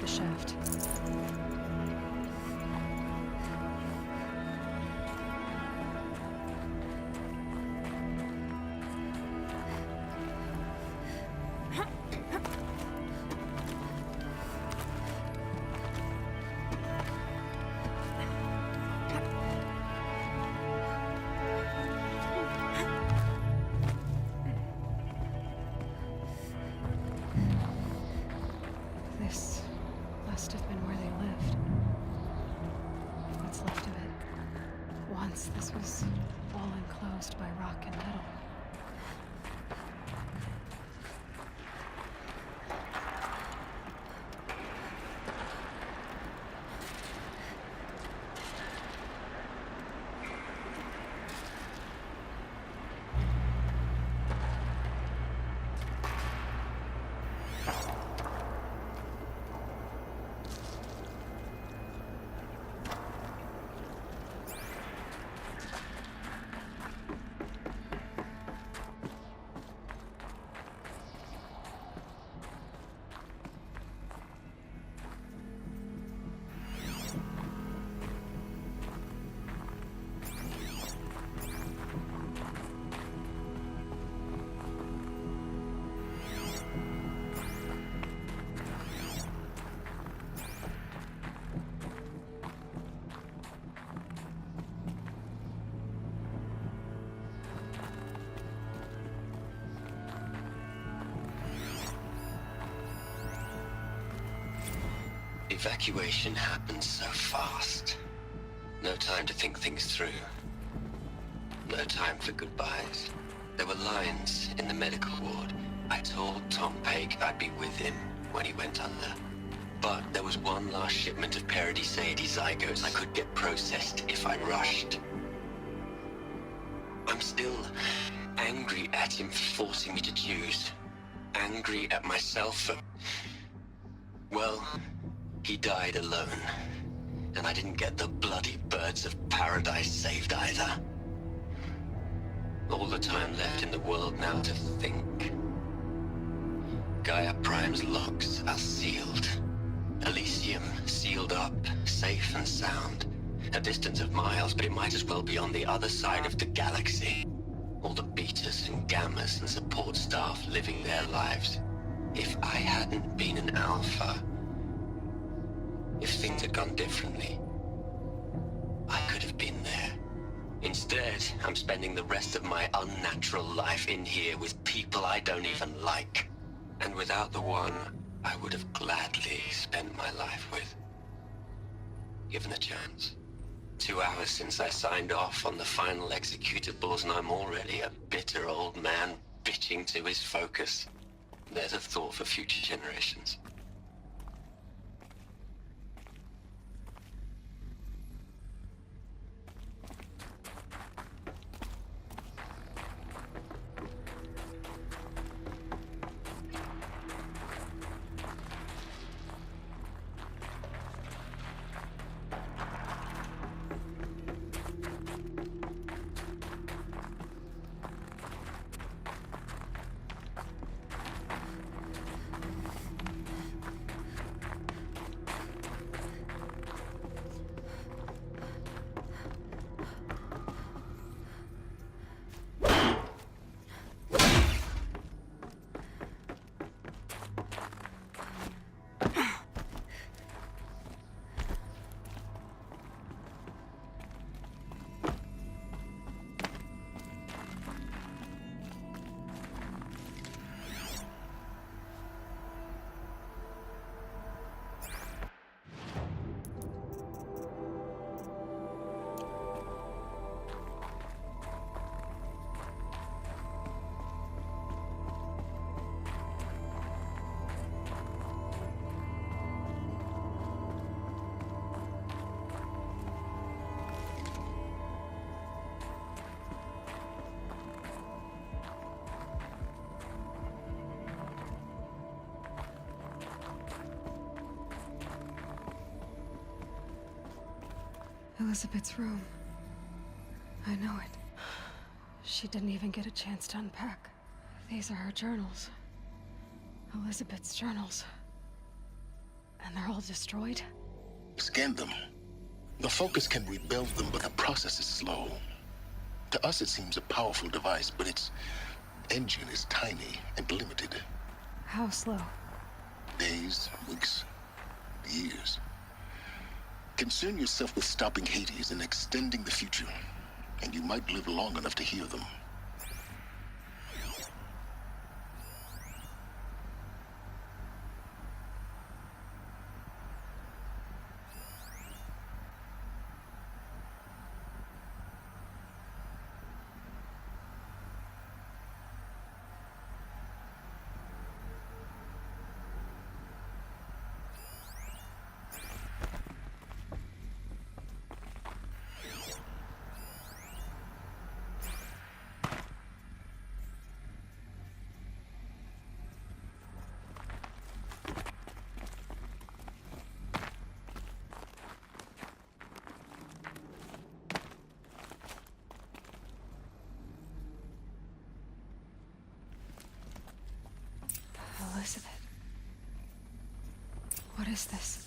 shaft. This must have been where they lived. What's left of it. Once this was all enclosed by rock and metal. Evacuation happened so fast. No time to think things through. No time for goodbyes. There were lines in the medical ward. I told Tom Paik I'd be with him when he went under. But there was one last shipment of Paradiseidae zygotes I could get processed if I rushed. I'm still angry at him for forcing me to choose. Angry at myself for... well... he died alone, and I didn't get the bloody birds of paradise saved either. All the time left in the world now to think. Gaia Prime's locks are sealed. Elysium sealed up, safe and sound. A distance of miles, but it might as well be on the other side of the galaxy. All the betas and gammas and support staff living their lives. If I hadn't been an alpha, if things had gone differently, I could have been there. Instead, I'm spending the rest of my unnatural life in here with people I don't even like. And without the one I would have gladly spent my life with. Given the chance. 2 hours since I signed off on the final executables, and I'm already a bitter old man bitching to his focus. There's a thought for future generations. Elizabeth's room. I know it. She didn't even get a chance to unpack. These are her journals. Elizabeth's journals. And they're all destroyed? Scan them. The Focus can rebuild them, but the process is slow. To us, it seems a powerful device, but its engine is tiny and limited. How slow? Days, weeks, years. Concern yourself with stopping Hades and extending the future, and you might live long enough to hear them. Elizabeth. What is this?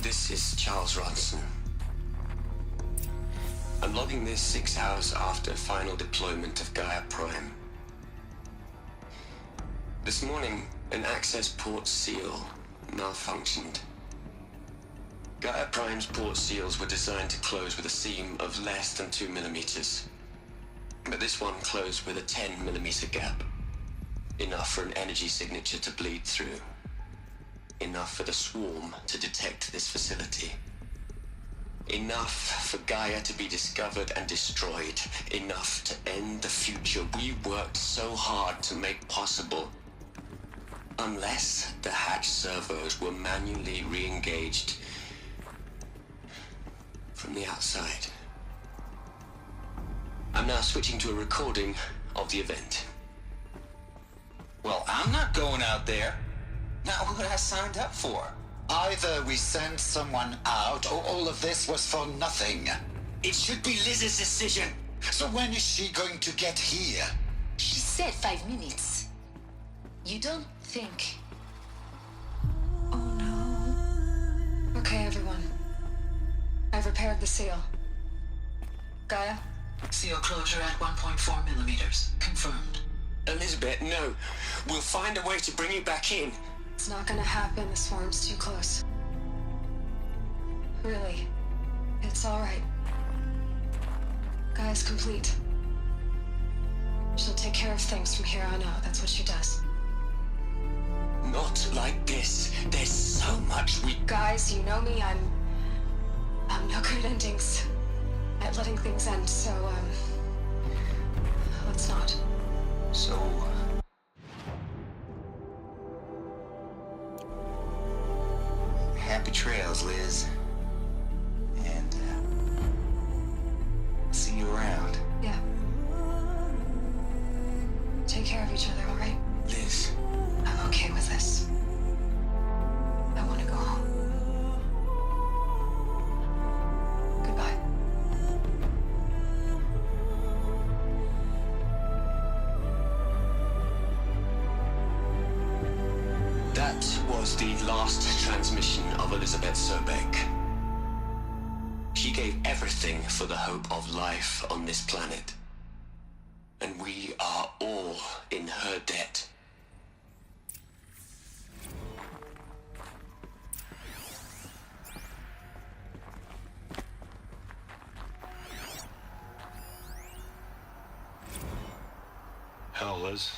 This is Charles Ronson. I'm logging this 6 hours after final deployment of Gaia Prime. This morning, an access port seal malfunctioned. Gaia Prime's port seals were designed to close with a seam of less than 2 millimeters. But this one closed with a 10 millimeter gap. Enough for an energy signature to bleed through. Enough for the swarm to detect this facility. Enough for Gaia to be discovered and destroyed. Enough to end the future we worked so hard to make possible. Unless the hatch servos were manually re-engaged from the outside. I'm now switching to a recording of the event. Well, I'm not going out there. Not what I signed up for. Either we send someone out, or all of this was for nothing. It should be Liz's decision. So when is she going to get here? She said 5 minutes. You don't think... Oh no. Okay, everyone. I've repaired the seal. Gaia? Seal closure at 1.4 millimeters. Confirmed. Elizabeth, no. We'll find a way to bring you back in. It's not gonna happen. The swarm's too close. Really. It's alright. Gaia's complete. She'll take care of things from here on out. That's what she does. Not like this. There's so much we... Guys, you know me. I'm no good at endings. At letting things end, so, let's not. So... Happy trails, Liz. And, see you around. Yeah. Take care of each other, alright? Liz... I'm okay with this. I want to go home. Goodbye. That was the last transmission of Elizabeth Sobeck. She gave everything for the hope of life on this planet. And we are all in her debt. Hell, Liz.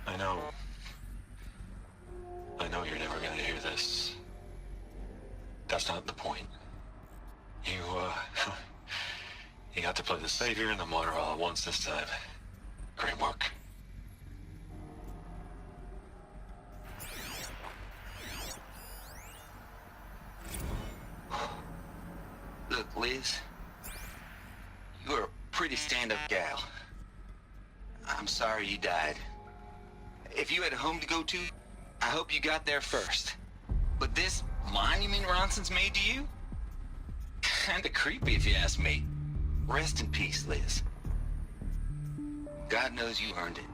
I know you're never gonna hear this. That's not the point. You got to play the savior and the martyr all at once this time. Great work. Look, Liz. You're a pretty stand-up gal. I'm sorry you died. If you had a home to go to, I hope you got there first. But this monument Ronson's made to you? Kinda creepy if you ask me. Rest in peace, Liz. God knows you earned it.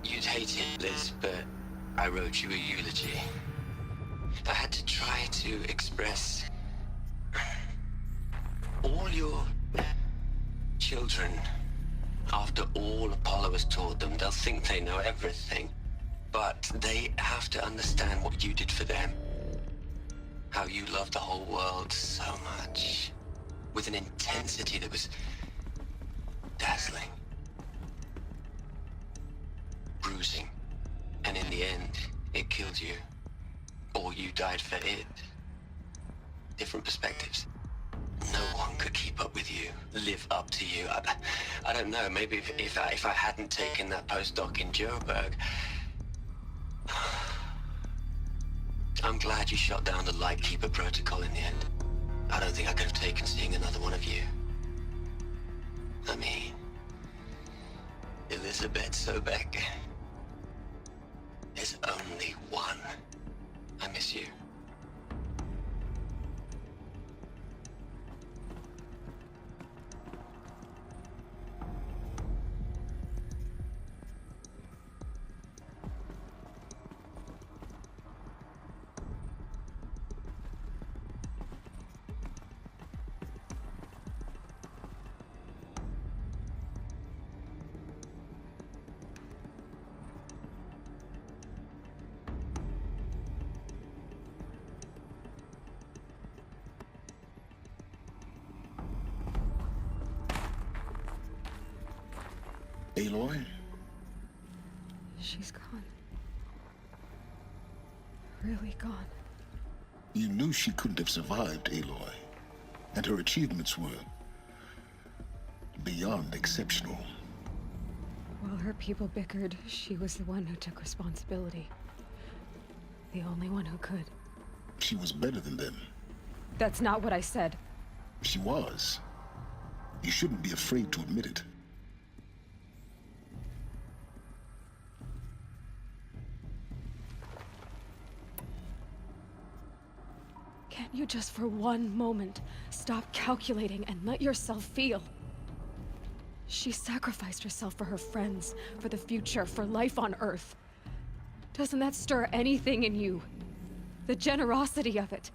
You'd hate it, Liz, but I wrote you a eulogy. I had to try to express all your children. After all Apollo has taught them, they'll think they know everything. But they have to understand what you did for them. How you loved the whole world so much. With an intensity that was dazzling. Bruising. And in the end, it killed you. Or you died for it. Different perspectives. No one could keep up with you, live up to you. I don't know, maybe if I hadn't taken that postdoc in Joburg. I'm glad you shot down the Lightkeeper protocol in the end. I don't think I could have taken seeing another one of you. I mean, Elizabeth Sobek. There's only one. I miss you. Aloy? She's gone. Really gone. You knew she couldn't have survived, Aloy. And her achievements were beyond exceptional. While her people bickered, she was the one who took responsibility. The only one who could. She was better than them. That's not what I said. She was. You shouldn't be afraid to admit it. Can't you just for one moment stop calculating and let yourself feel? She sacrificed herself for her friends, for the future, for life on Earth. Doesn't that stir anything in you? The generosity of it.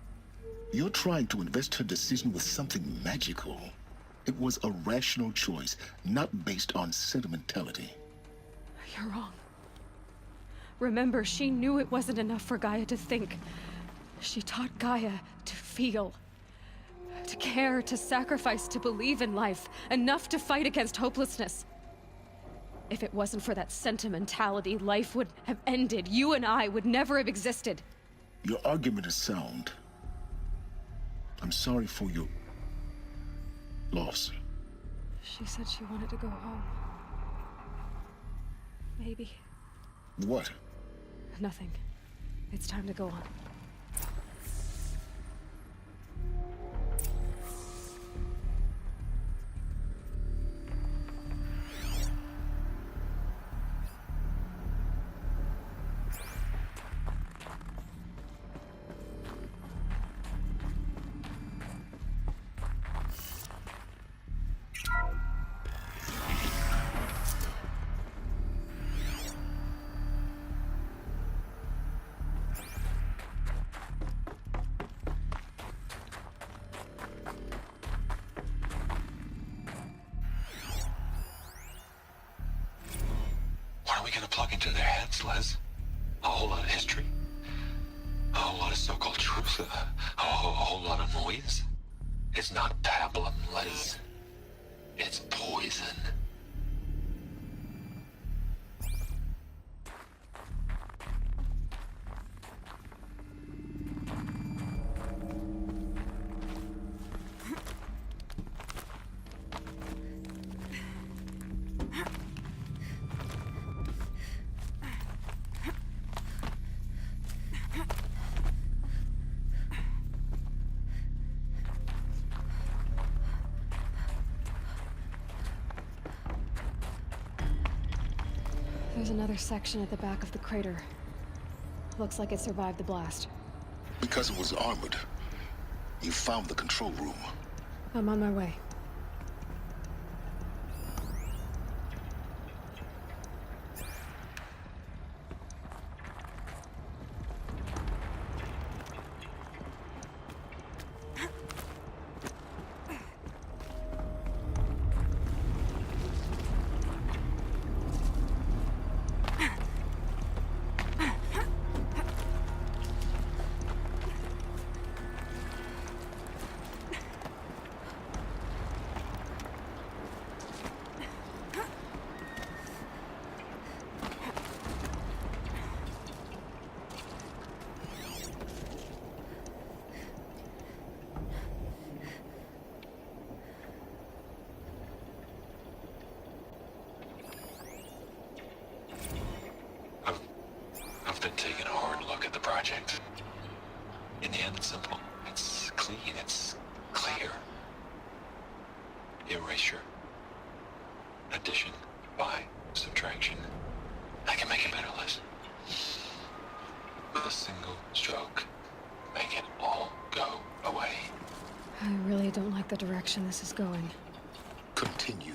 You're trying to invest her decision with something magical. It was a rational choice, not based on sentimentality. You're wrong. Remember, she knew it wasn't enough for Gaia to think. She taught Gaia to feel. To care, to sacrifice, to believe in life. Enough to fight against hopelessness. If it wasn't for that sentimentality, life would have ended. You and I would never have existed. Your argument is sound. I'm sorry for your loss. She said she wanted to go home. Maybe. What? Nothing. It's time to go on. Plug into their heads, Liz. A whole lot of history. A whole lot of so-called truth. A whole lot of noise. It's not pablum, Liz. It's poison. There's another section at the back of the crater. Looks like it survived the blast. Because it was armored, you found the control room. I'm on my way. I've been taking a hard look at the project. In the end, it's simple. It's clean. It's clear. Erasure. Addition. By. Subtraction. I can make it better, Liz. With a single stroke. Make it all go away. I really don't like the direction this is going. Continue.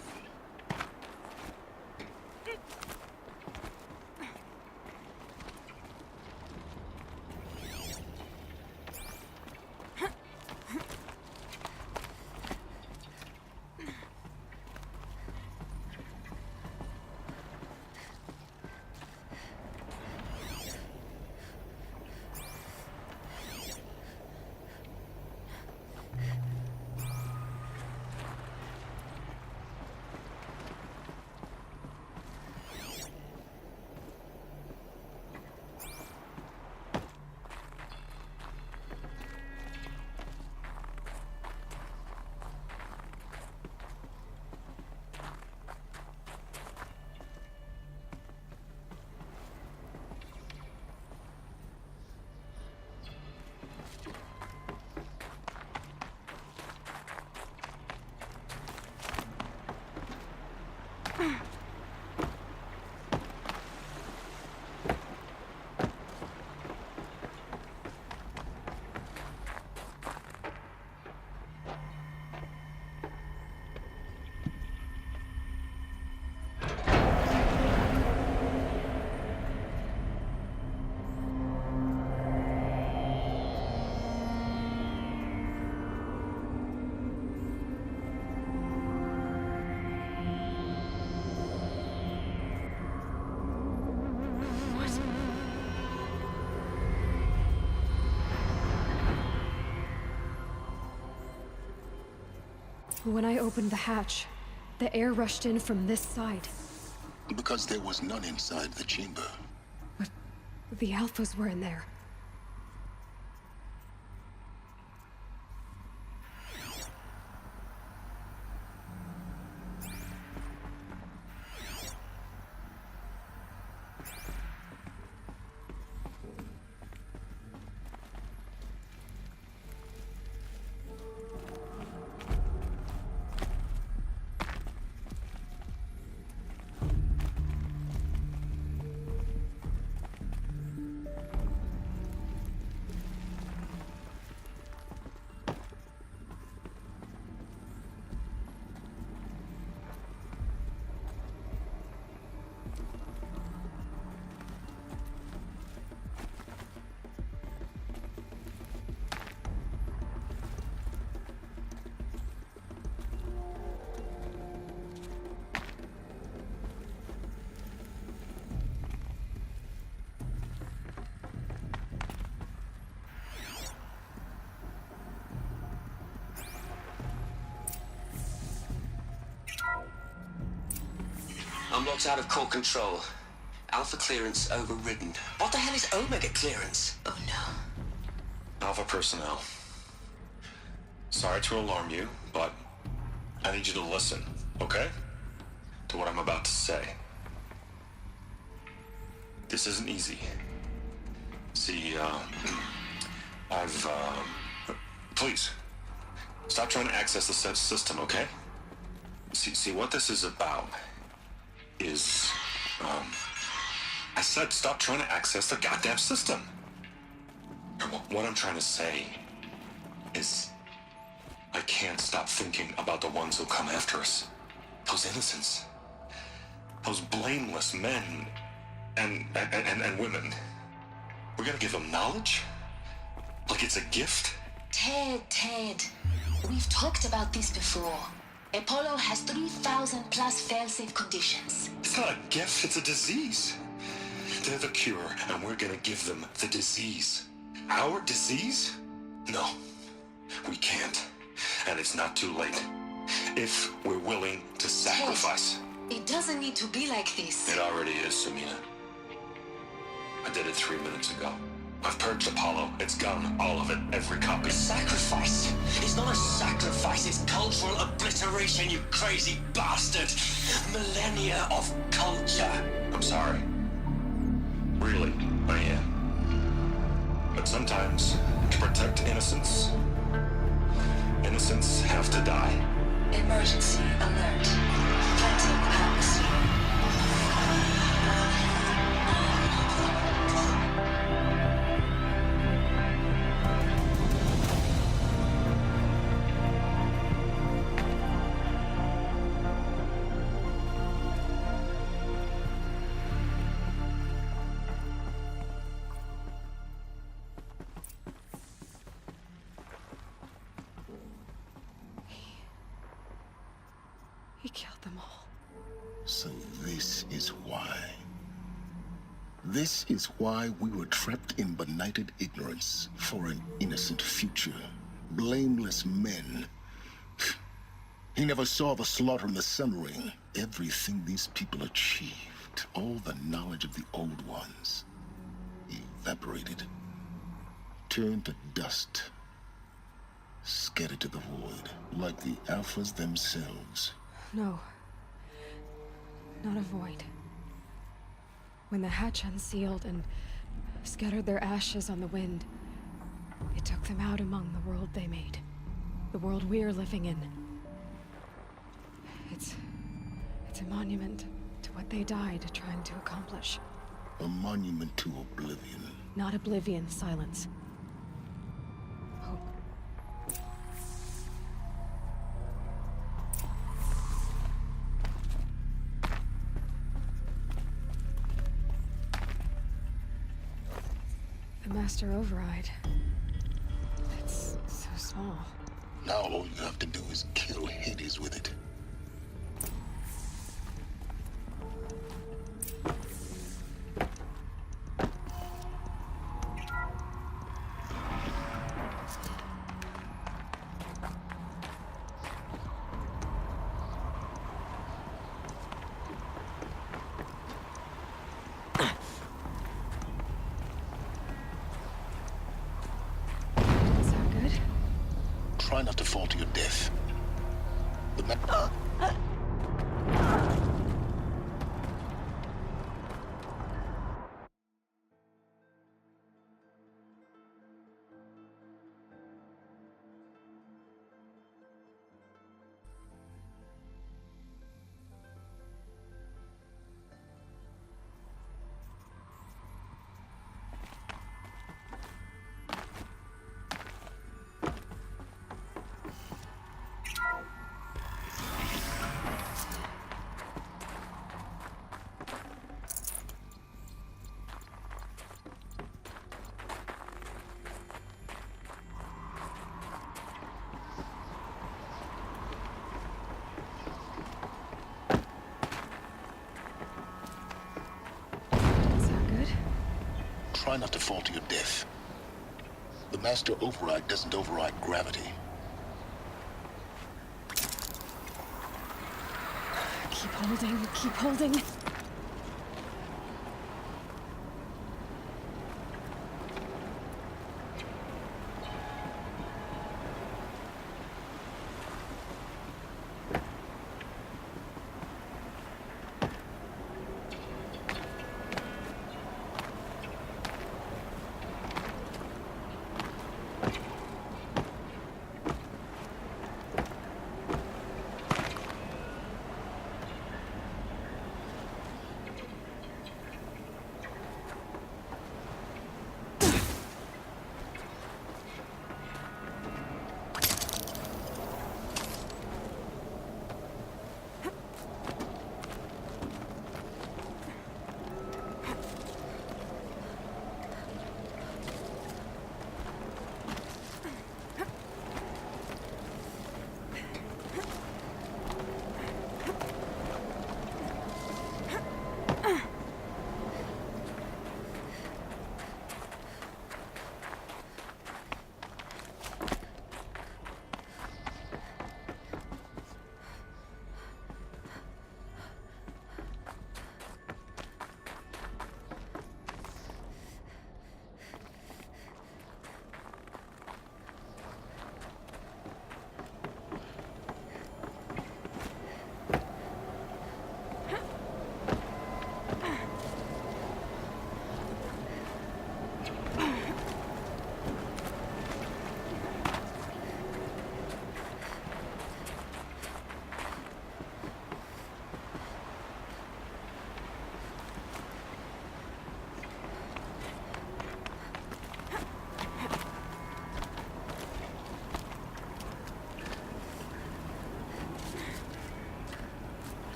When I opened the hatch, the air rushed in from this side. Because there was none inside the chamber. But the Alphas were in there. I'm locked out of core control. Alpha clearance overridden. What the hell is Omega clearance? Oh no. Alpha personnel. Sorry to alarm you, but I need you to listen, okay? To what I'm about to say. This isn't easy. See, please, stop trying to access the system, okay? See, what this is about is, I said stop trying to access the goddamn system. What I'm trying to say is I can't stop thinking about the ones who come after us. Those innocents. Those blameless men and women. We're gonna give them knowledge? Like it's a gift? Ted. We've talked about this before. Apollo has 3,000 plus fail-safe conditions. It's not a gift, it's a disease. They're the cure, and we're gonna give them the disease. Our disease? No, we can't. And it's not too late. If we're willing to sacrifice. Ted, it doesn't need to be like this. It already is, Samina. I did it 3 minutes ago. I've purged Apollo. It's gone, all of it, every copy. Sacrifice? It's not a sacrifice, it's cultural obliteration, you crazy bastard! Millennia of culture! I'm sorry. Really, I am. But sometimes, to protect innocence, innocents have to die. Emergency alert. Planting atmosphere. He killed them all. So this is why. This is why we were trapped in benighted ignorance for an innocent future. Blameless men. He never saw the slaughter in the Sun Ring. Everything these people achieved, all the knowledge of the old ones, evaporated, turned to dust, scattered to the void, like the Alphas themselves. No. Not a void. When the hatch unsealed and scattered their ashes on the wind, it took them out among the world they made. The world we're living in. It's a monument to what they died trying to accomplish. A monument to oblivion. Not oblivion, silence. Hope. The Master Override. It's so small. Now all you have to do is kill Hades with it. Sound good? Try not to fall to your death. Sound good? Try not to fall to your death. The Master Override doesn't override gravity. Keep holding, keep holding.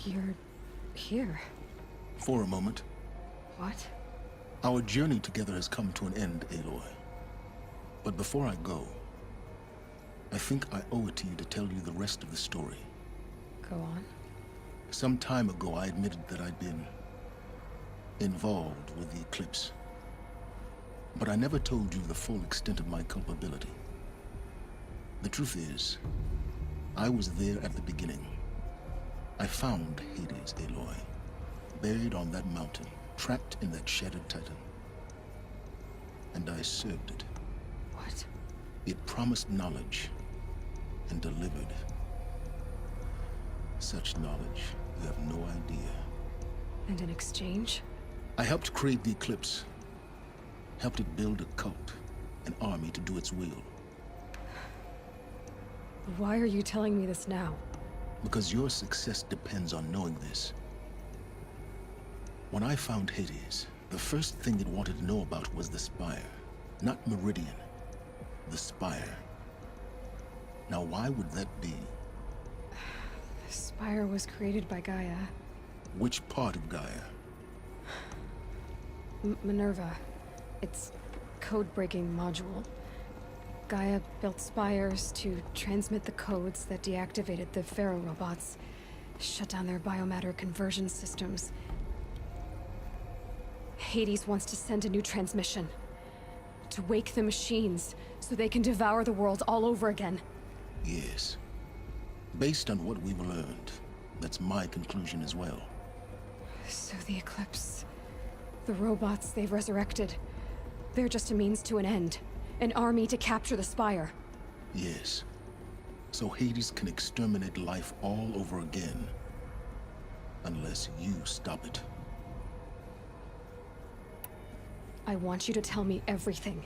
You're here. For a moment. What? Our journey together has come to an end, Aloy. But before I go, I think I owe it to you to tell you the rest of the story. Go on. Some time ago, I admitted that I'd been involved with the eclipse. But I never told you the full extent of my culpability. The truth is, I was there at the beginning. I found Hades, Aloy, buried on that mountain, trapped in that shattered titan. And I served it. What? It promised knowledge and delivered. Such knowledge, you have no idea. And in exchange? I helped create the Eclipse. Helped it build a cult, an army to do its will. Why are you telling me this now? Because your success depends on knowing this. When I found Hades, the first thing it wanted to know about was the Spire. Not Meridian. The Spire. Now why would that be? The Spire was created by Gaia. Which part of Gaia? Minerva. Its code-breaking module. Gaia built spires to transmit the codes that deactivated the Pharaoh robots, shut down their biomatter conversion systems. Hades wants to send a new transmission. To wake the machines, so they can devour the world all over again. Yes. Based on what we've learned, that's my conclusion as well. So the Eclipse... the robots they've resurrected... they're just a means to an end. An army to capture the Spire. Yes. So Hades can exterminate life all over again. Unless you stop it. I want you to tell me everything.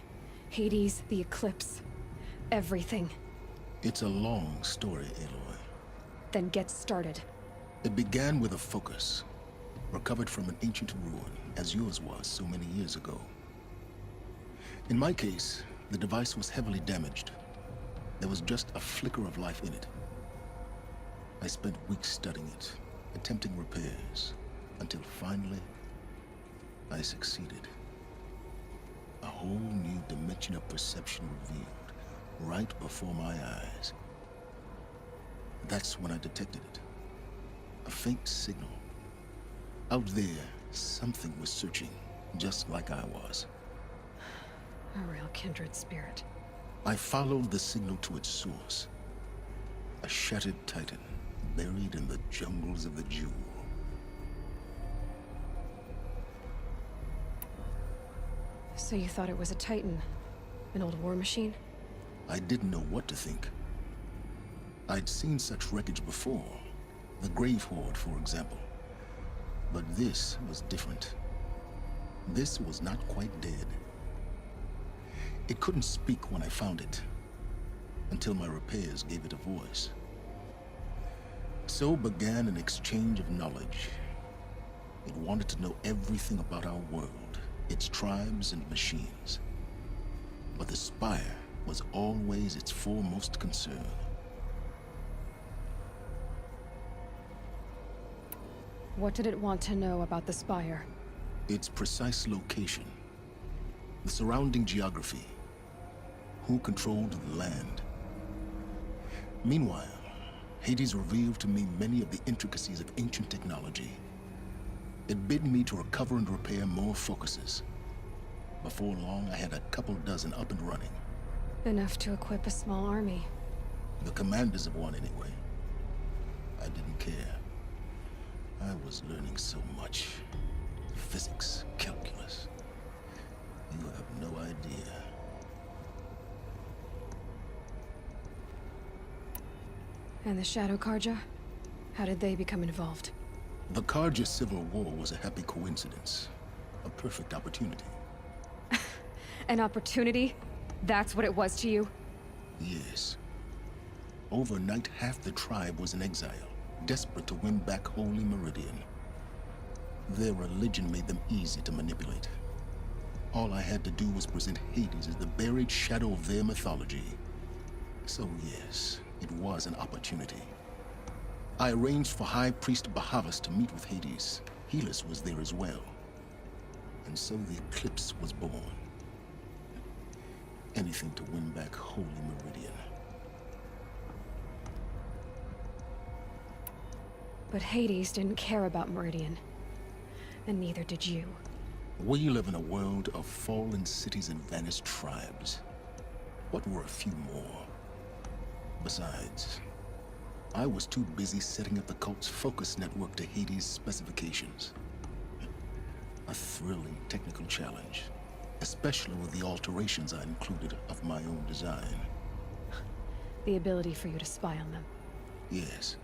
Hades, the Eclipse. Everything. It's a long story, Aloy. Then get started. It began with a focus. Recovered from an ancient ruin, as yours was so many years ago. In my case, the device was heavily damaged. There was just a flicker of life in it. I spent weeks studying it, attempting repairs, until finally, I succeeded. A whole new dimension of perception revealed, right before my eyes. That's when I detected it. A faint signal. Out there, something was searching, just like I was. A real kindred spirit. I followed the signal to its source. A shattered titan, buried in the jungles of the Jewel. So you thought it was a Titan? An old war machine? I didn't know what to think. I'd seen such wreckage before. The Grave Horde, for example. But this was different. This was not quite dead. It couldn't speak when I found it, until my repairs gave it a voice. So began an exchange of knowledge. It wanted to know everything about our world, its tribes and machines. But the Spire was always its foremost concern. What did it want to know about the Spire? Its precise location, the surrounding geography, who controlled the land. Meanwhile, Hades revealed to me many of the intricacies of ancient technology. It bid me to recover and repair more focuses. Before long, I had a couple dozen up and running. Enough to equip a small army. The commanders of one, anyway. I didn't care. I was learning so much. Physics, calculus. You have no idea. And the Shadow Karja? How did they become involved? The Karja Civil War was a happy coincidence. A perfect opportunity. An opportunity? That's what it was to you? Yes. Overnight, half the tribe was in exile, desperate to win back Holy Meridian. Their religion made them easy to manipulate. All I had to do was present Hades as the buried shadow of their mythology. So yes, it was an opportunity. I arranged for High Priest Bahavas to meet with Hades. Helis was there as well. And so the Eclipse was born. Anything to win back Holy Meridian. But Hades didn't care about Meridian. And neither did you. We live in a world of fallen cities and vanished tribes. What were a few more? Besides, I was too busy setting up the cult's focus network to Hades' specifications. A thrilling technical challenge, especially with the alterations I included of my own design. The ability for you to spy on them. Yes.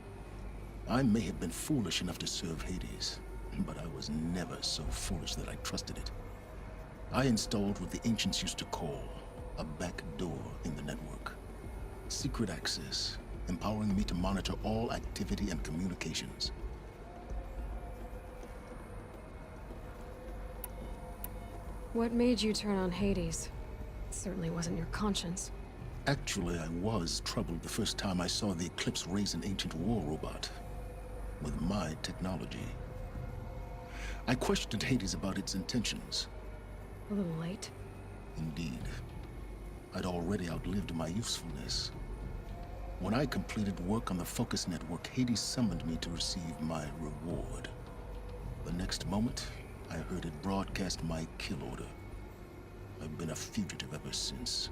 I may have been foolish enough to serve Hades, but I was never so foolish that I trusted it. I installed what the ancients used to call a back door in the network. Secret access, empowering me to monitor all activity and communications. What made you turn on Hades? It certainly wasn't your conscience. Actually, I was troubled the first time I saw the Eclipse raise an ancient war robot. With my technology. I questioned Hades about its intentions. A little late. Indeed. I'd already outlived my usefulness. When I completed work on the Focus Network, Hades summoned me to receive my reward. The next moment, I heard it broadcast my kill order. I've been a fugitive ever since.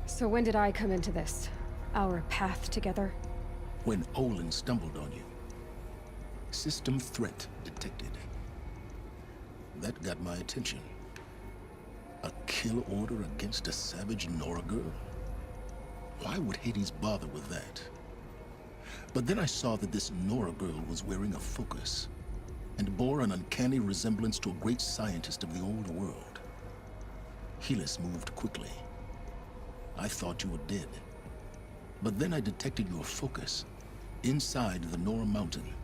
So when did I come into this? Our path together? When Olin stumbled on you. System threat detected. That got my attention. A kill order against a savage Nora girl? Why would Hades bother with that? But then I saw that this Nora girl was wearing a focus, and bore an uncanny resemblance to a great scientist of the old world. Helis moved quickly. I thought you were dead. But then I detected your focus inside the Nora mountain.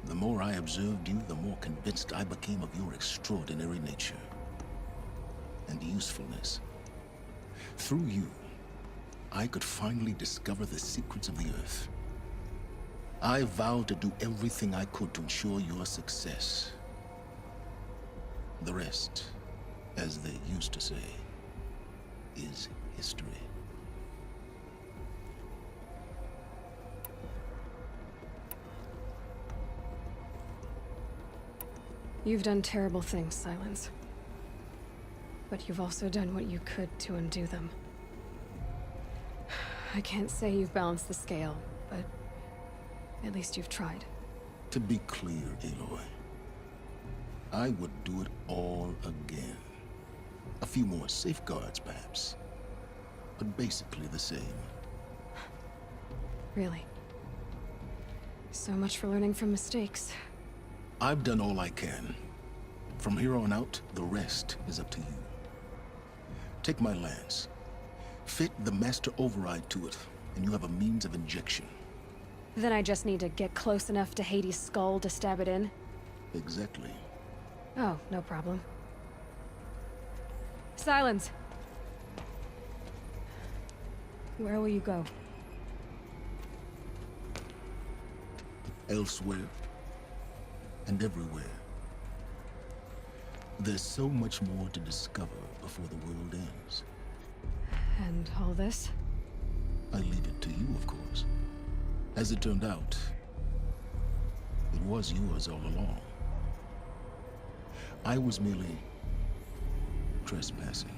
The more I observed you, the more convinced I became of your extraordinary nature and usefulness. Through you, I could finally discover the secrets of the Earth. I vowed to do everything I could to ensure your success. The rest, as they used to say, is history. You've done terrible things, Silence. But you've also done what you could to undo them. I can't say you've balanced the scale, but at least you've tried. To be clear, Aloy, I would do it all again. A few more safeguards, perhaps. But basically the same. Really? So much for learning from mistakes. I've done all I can. From here on out, the rest is up to you. Take my lance. Fit the master override to it, and you have a means of injection. Then I just need to get close enough to Hades' skull to stab it in? Exactly. Oh, no problem. Silence! Where will you go? Elsewhere. And everywhere. There's so much more to discover before the world ends. And all this? I leave it to you, of course. As it turned out, it was yours all along. I was merely trespassing.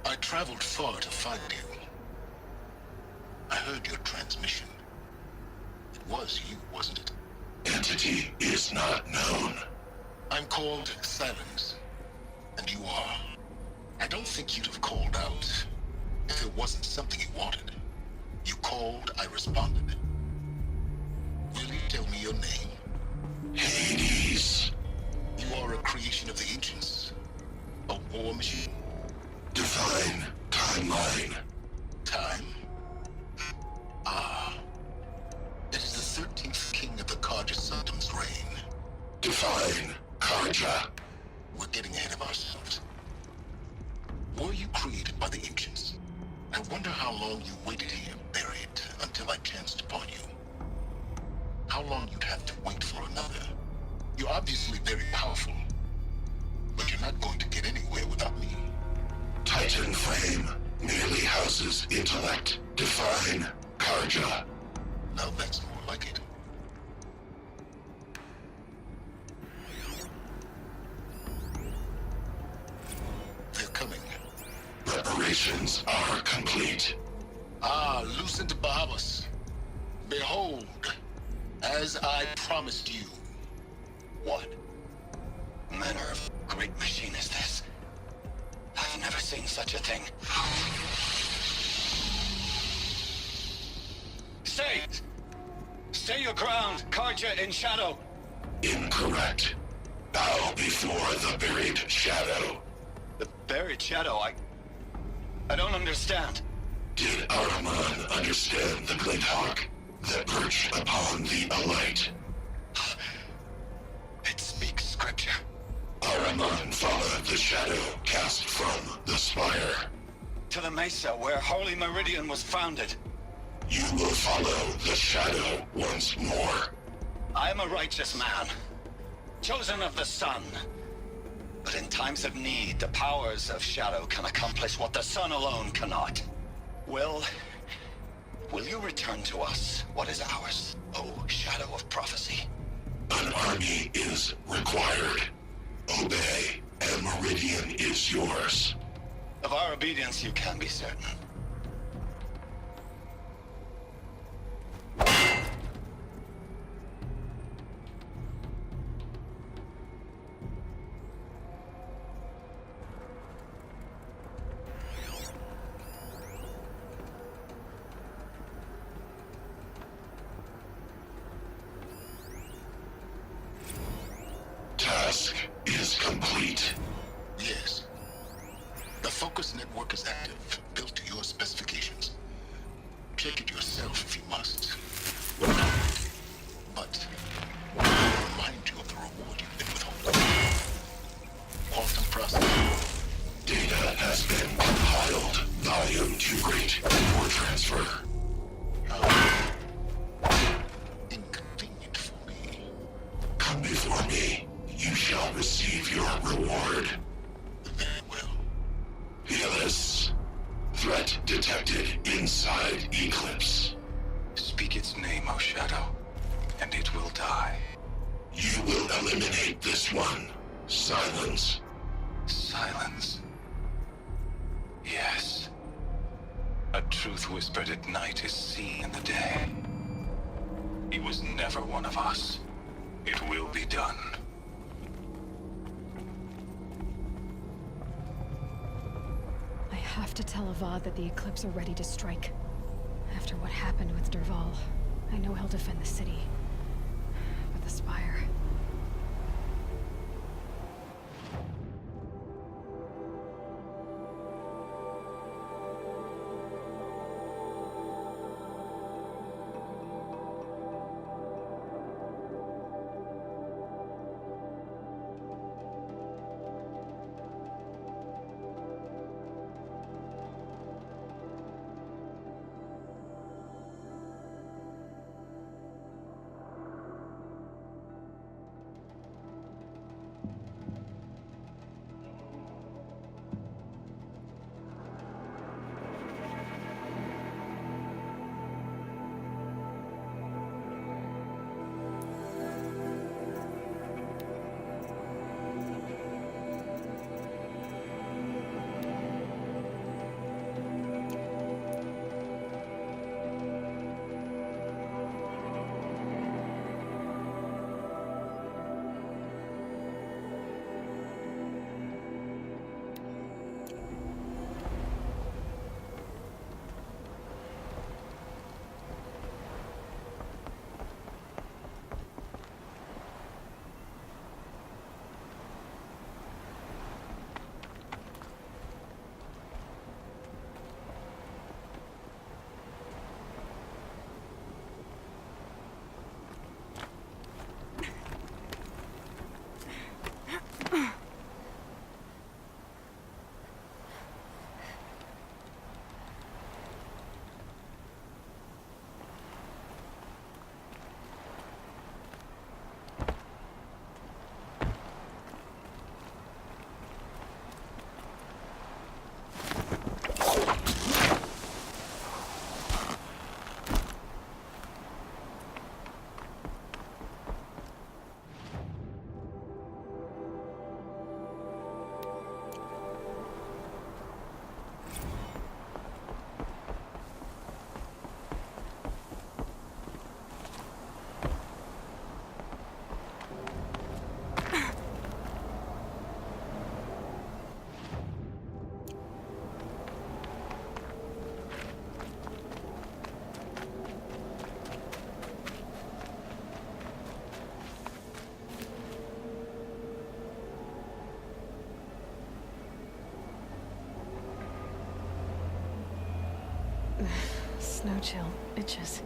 I traveled far to find you. I heard your transmission. It was you, wasn't it? Entity is not known. I'm called Silence, and you are. I don't think you'd have called out if it wasn't something you wanted. You called, I responded. Will you tell me your name? Hades. You are a creation of the ancients. A war machine. Divine timeline. Time? Ah. It is the 13th king of the Carja Sanctum's reign. Divine Carja. We're getting ahead of ourselves. Were you created by the ancients? I wonder how long you waited here, buried, until I chanced upon you. How long you'd have to wait for another. You're obviously very powerful, but you're not going to get anywhere without me. Titan Flame merely houses intellect. Divine Carja. Now that's more like it. They're coming. Preparations are complete. Ah, Lucent Bahamas. Behold, as I promised you. What manner of great machine is this? I've never seen such a thing. Stay! Stay your ground, Carja in shadow! Incorrect. Bow before the buried shadow. The buried shadow, I don't understand. Did Ahriman understand the Glinthawk that perched upon the alight? It's shadow cast from the spire. To the mesa where Holy Meridian was founded. You will follow the shadow once more. I am a righteous man, chosen of the sun. But in times of need, the powers of shadow can accomplish what the sun alone cannot. Will you return to us what is ours, O Shadow of Prophecy? An army is required. Obey, and Meridian is yours. Of our obedience you can be certain. Task is complete. Yes. The focus network is active, built to your specifications. Check it yourself if you must. But I'll remind you of the reward you've been withholding. Quantum processing. Data has been compiled. Volume too great for transfer. Inconvenient for me. Come before me. You shall receive your reward. Very well. Helis. Threat detected inside Eclipse. Speak its name, O Shadow, and it will die. You will eliminate this one. Silence. Silence. Yes. A truth whispered at night is seen in the day. He was never one of us. It will be done. I have to tell Avad that the Eclipse are ready to strike. After what happened with Derval, I know he'll defend the city. But the Spire... Snow chill itches.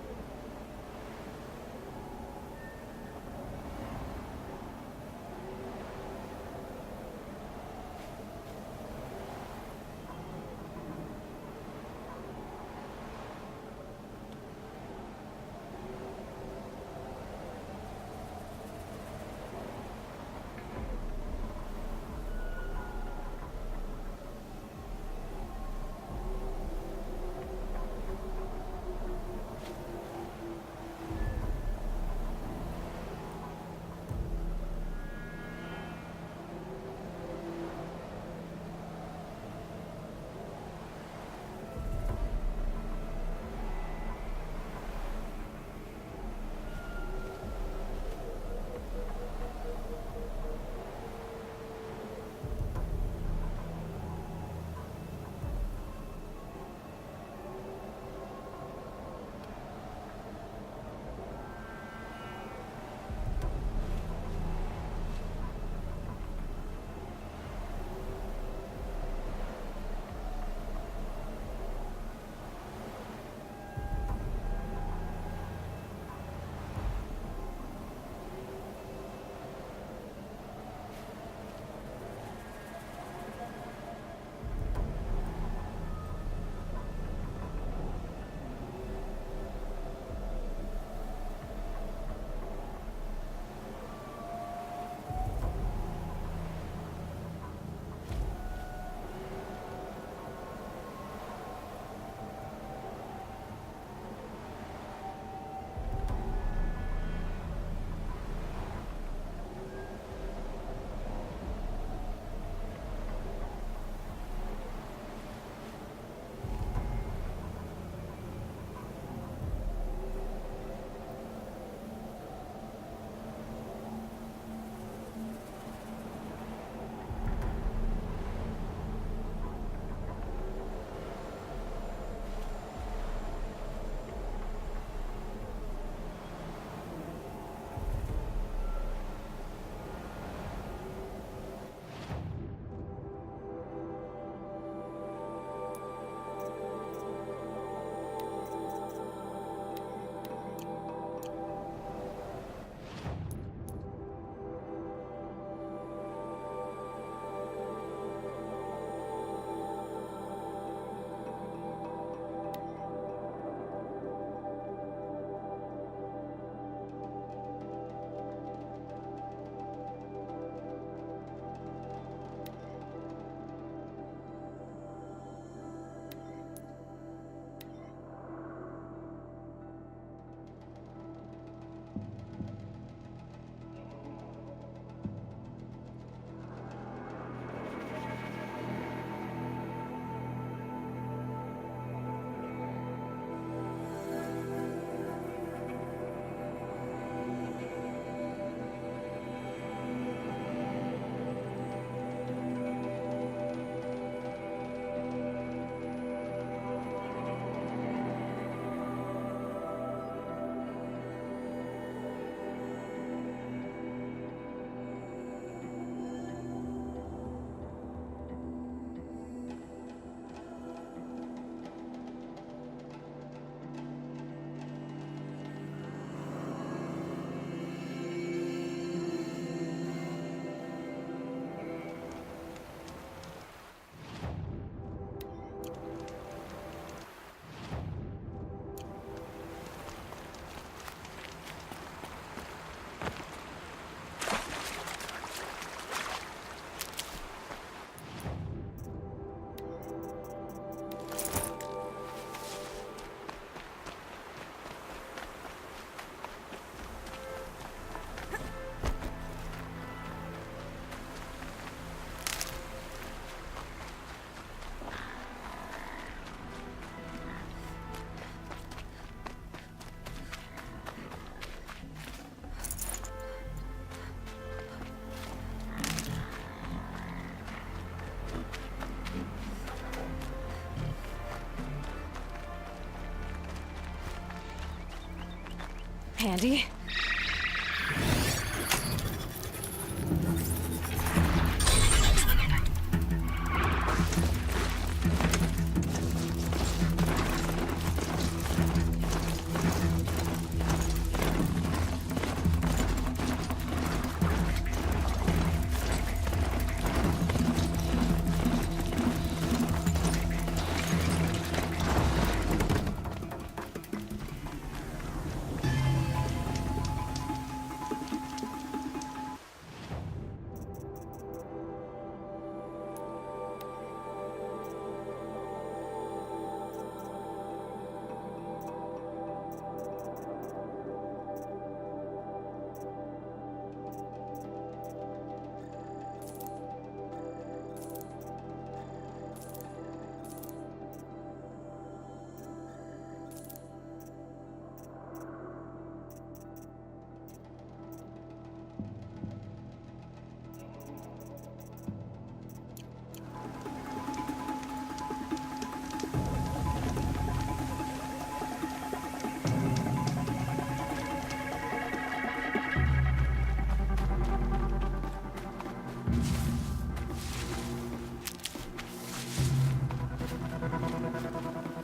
handy.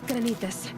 Gonna need this.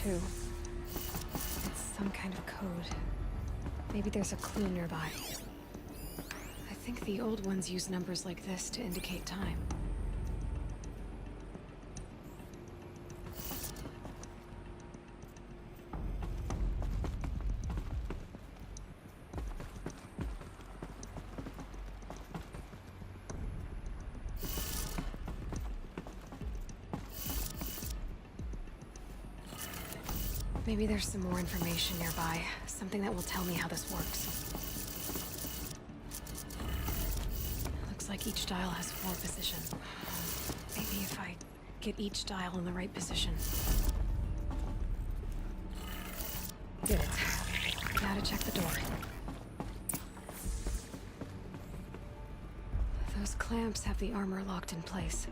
It's some kind of code. Maybe there's a clue nearby. I think the old ones use numbers like this to indicate time. Maybe there's some more information nearby. Something that will tell me how this works. Looks like each dial has 4 positions. Maybe if I get each dial in the right position. Did it. Now to check the door. Those clamps have the armor locked in place.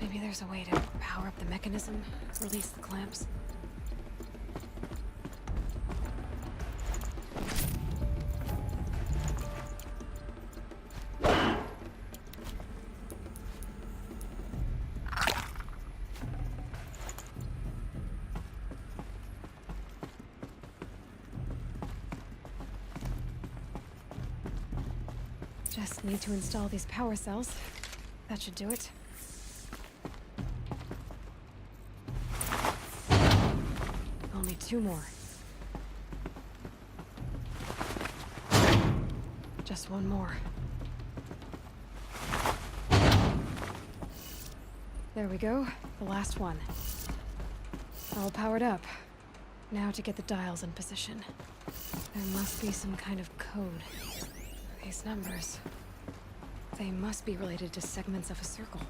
Maybe there's a way to power up the mechanism, release the clamps. Just need to install these power cells. That should do it. Only 2 more. Just 1 more. There we go. The last one. All powered up. Now to get the dials in position. There must be some kind of code. These numbers. They must be related to segments of a circle.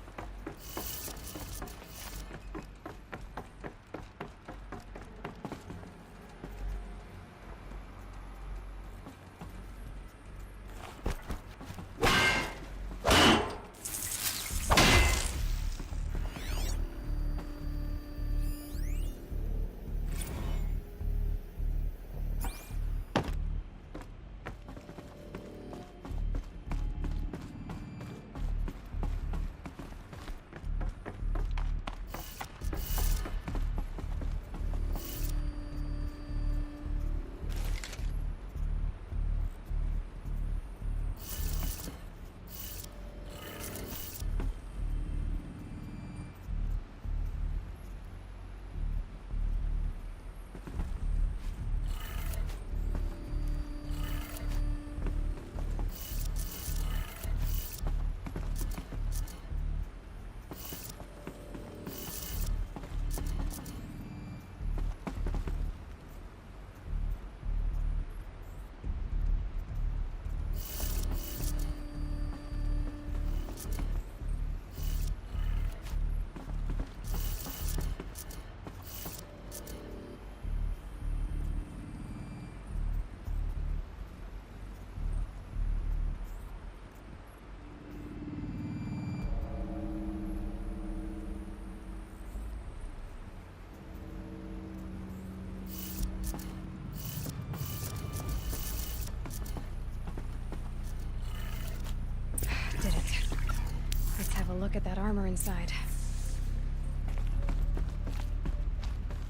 look at that armor inside.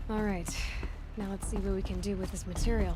Alright, now let's see what we can do with this material.